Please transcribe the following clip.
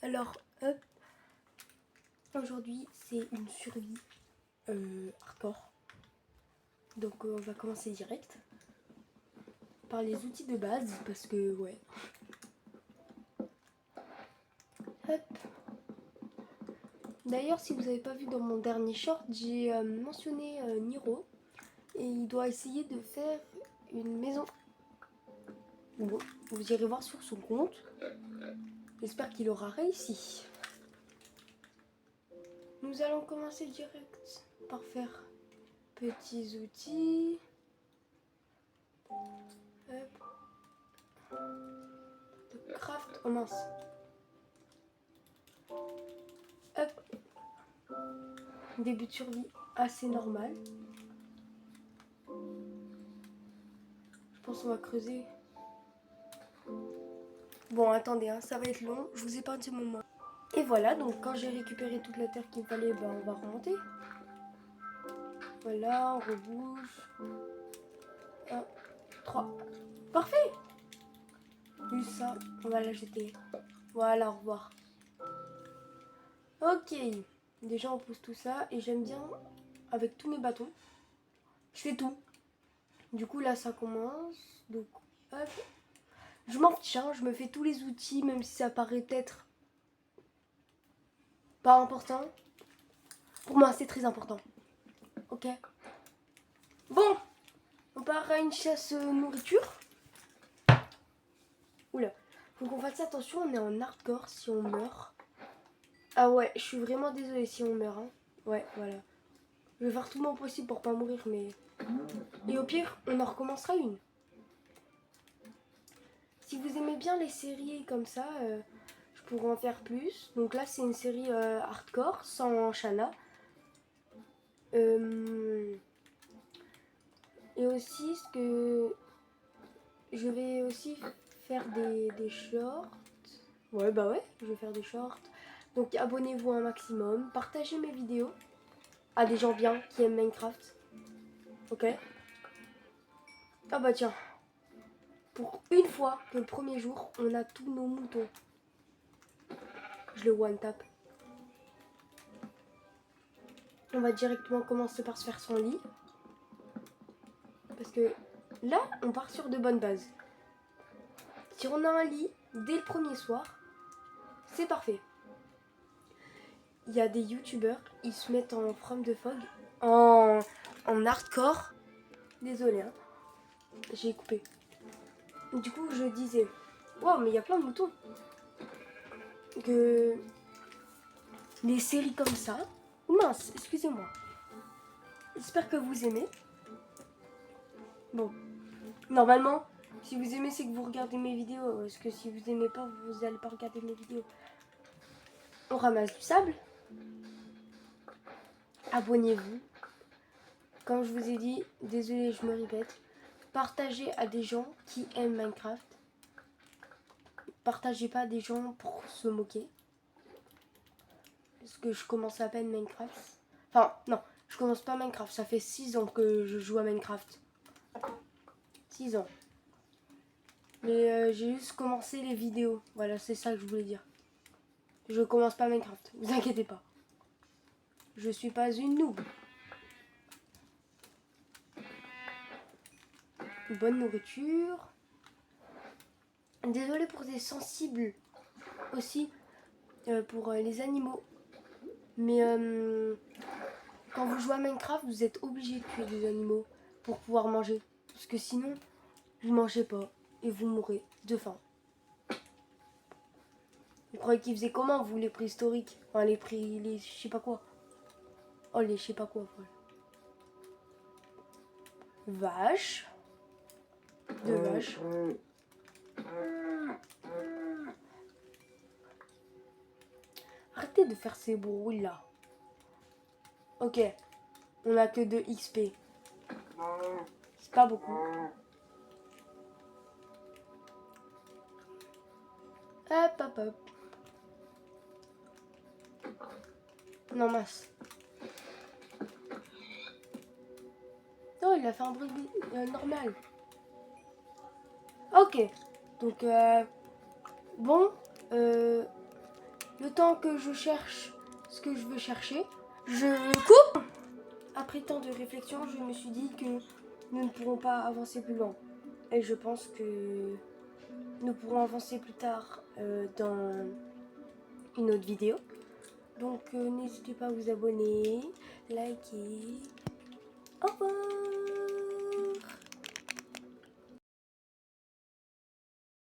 Alors, hop, aujourd'hui c'est une survie hardcore. Donc on va commencer direct par les outils de base parce que ouais. Hop. D'ailleurs, si vous n'avez pas vu dans mon dernier short, j'ai mentionné Niro et il doit essayer de faire une maison. Bon, vous irez voir sur son compte. J'espère qu'il aura réussi. Nous allons commencer direct par faire petits outils. Hop. De craft. Oh mince. Hop. Début de survie assez normal. Je pense qu'on va creuser. Bon, attendez, hein, ça va être long. Je vous épargne ce moment. Et voilà, donc quand j'ai récupéré toute la terre qu'il me fallait, ben, on va remonter. Voilà, on rebouche. 1, 3. Parfait! Juste ça, on va la jeter. Voilà, au revoir. Ok. Déjà, on pose tout ça. Et j'aime bien, avec tous mes bâtons, je fais tout. Du coup, là, ça commence. Donc, hop. Je m'en fiche, hein, je me fais tous les outils, même si ça paraît être pas important. Pour moi, c'est très important. Ok. Bon, on part à une chasse nourriture. Oula, faut qu'on fasse attention, on est en hardcore si on meurt. Ah ouais, je suis vraiment désolée si on meurt. Hein. Ouais, voilà. Je vais faire tout mon possible pour pas mourir, mais... Et au pire, on en recommencera une. Si vous aimez bien les séries comme ça, je pourrais en faire plus. Donc là, c'est une série hardcore, sans Shanna. Et aussi, ce que... Je vais aussi faire des shorts. Ouais, bah ouais, je vais faire des shorts. Donc abonnez-vous un maximum. Partagez mes vidéos à des gens bien qui aiment Minecraft. Ok. Ah bah tiens. Pour une fois que le premier jour, on a tous nos moutons. Je le one tap. On va directement commencer par se faire son lit. Parce que là, on part sur de bonnes bases. Si on a un lit dès le premier soir, c'est parfait. Il y a des youtubeurs, ils se mettent en From de Fog, en hardcore. Désolé, hein. J'ai coupé. Du coup, je disais, wow, mais il y a plein de moutons. Que les séries comme ça. Mince, excusez-moi. J'espère que vous aimez. Bon, normalement, si vous aimez, c'est que vous regardez mes vidéos. Parce que si vous aimez pas, vous n'allez pas regarder mes vidéos. On ramasse du sable. Abonnez-vous. Comme je vous ai dit, désolé, je me répète. Partagez à des gens qui aiment Minecraft. Partagez pas à des gens pour se moquer. Parce que je commence à peine Minecraft. Enfin, non, je commence pas Minecraft. Ça fait 6 ans que je joue à Minecraft. 6 ans. Mais j'ai juste commencé les vidéos. Voilà, c'est ça que je voulais dire. Je commence pas Minecraft. Vous inquiétez pas. Je suis pas une noob. Bonne nourriture. Désolée pour des sensibles aussi. Pour les animaux. Mais quand vous jouez à Minecraft, vous êtes obligé de tuer des animaux pour pouvoir manger. Parce que sinon, vous mangez pas et vous mourrez de faim. Vous croyez qu'ils faisaient comment, vous, les préhistoriques? Enfin, les je sais pas quoi. Oh, les je sais pas quoi, voilà. Vache. Deux vaches. Arrêtez de faire ces bruits là. Ok. On a que 2 XP. C'est pas beaucoup. Hop, hop, hop. Non, mince. Oh, il a fait un bruit normal. Ok. Donc, bon. le temps que je cherche ce que je veux chercher, je coupe. Après tant de réflexion, je me suis dit que nous ne pourrons pas avancer plus loin. Et je pense que nous pourrons avancer plus tard dans une autre vidéo. Donc n'hésitez pas à vous abonner, liker. Au revoir.